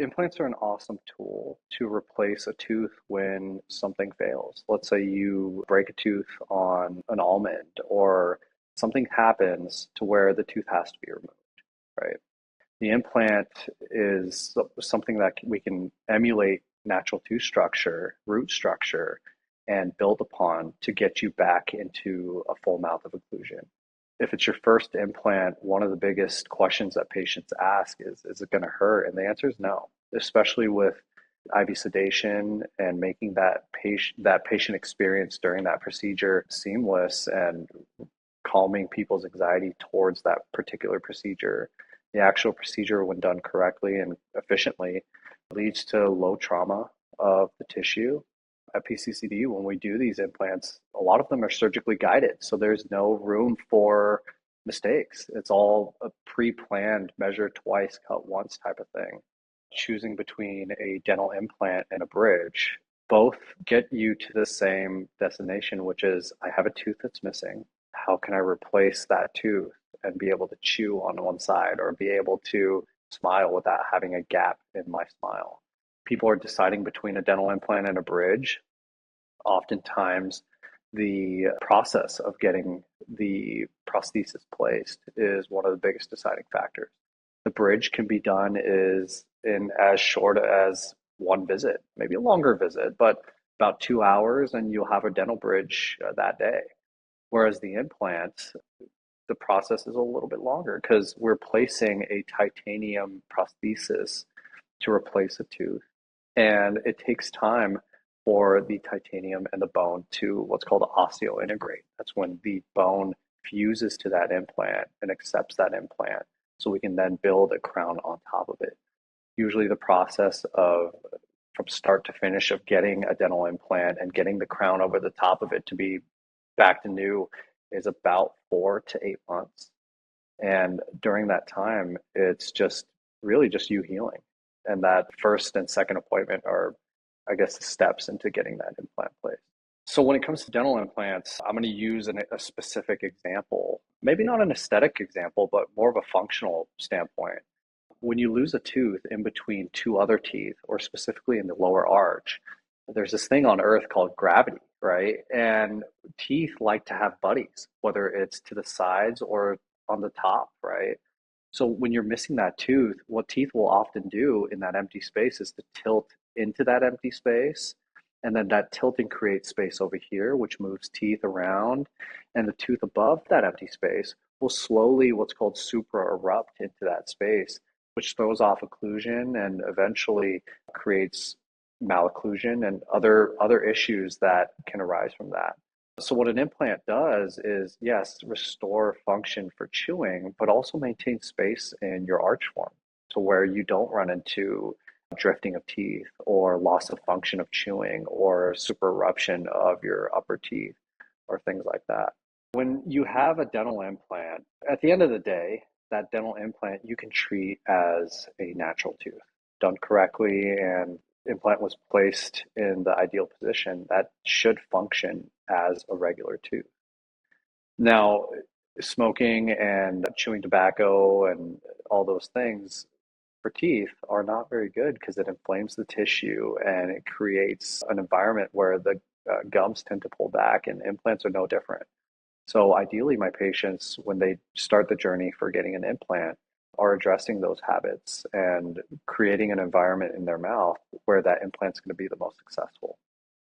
Implants are an awesome tool to replace a tooth when something fails. Let's say you break a tooth on an almond or something happens to where the tooth has to be removed, right? The implant is something that we can emulate natural tooth structure, root structure, and build upon to get you back into a full mouth of occlusion. If it's your first implant, one of the biggest questions that patients ask is it going to hurt? And the answer is no, especially with IV sedation and making that patient experience during that procedure seamless and calming people's anxiety towards that particular procedure. The actual procedure, when done correctly and efficiently, leads to low trauma of the tissue. At PCCD, when we do these implants, a lot of them are surgically guided, so there's no room for mistakes. It's all a pre-planned, measure twice, cut once type of thing. Choosing between a dental implant and a bridge, both get you to the same destination, which is I have a tooth that's missing. How can I replace that tooth and be able to chew on one side or be able to smile without having a gap in my smile? People are deciding between a dental implant and a bridge. Oftentimes, the process of getting the prosthesis placed is one of the biggest deciding factors. The bridge can be done is in as short as one visit, maybe a longer visit, but about 2 hours, and you'll have a dental bridge that day. Whereas the implant, the process is a little bit longer because we're placing a titanium prosthesis to replace a tooth. And it takes time for the titanium and the bone to what's called osseointegrate. That's when the bone fuses to that implant and accepts that implant. So we can then build a crown on top of it. Usually the process of from start to finish of getting a dental implant and getting the crown over the top of it to be back to new is about 4 to 8 months. And during that time, it's just really just you healing. And that first and second appointment are, I guess, the steps into getting that implant placed. So when it comes to dental implants, I'm going to use a specific example, maybe not an aesthetic example, but more of a functional standpoint. When you lose a tooth in between two other teeth, or specifically in the lower arch, there's this thing on earth called gravity, right? And teeth like to have buddies, whether it's to the sides or on the top, right? So when you're missing that tooth, what teeth will often do in that empty space is to tilt into that empty space. And then that tilting creates space over here, which moves teeth around. And the tooth above that empty space will slowly, what's called supra erupt into that space, which throws off occlusion and eventually creates malocclusion and other issues that can arise from that. So what an implant does is, yes, restore function for chewing, but also maintain space in your arch form to where you don't run into drifting of teeth or loss of function of chewing or supereruption of your upper teeth or things like that. When you have a dental implant, at the end of the day, that dental implant you can treat as a natural tooth. Done correctly and implant was placed in the ideal position, that should function as a regular tooth. Now, smoking and chewing tobacco and all those things for teeth are not very good because it inflames the tissue and it creates an environment where the gums tend to pull back, and implants are no different. So ideally, my patients, when they start the journey for getting an implant, are addressing those habits and creating an environment in their mouth where that implant's going to be the most successful.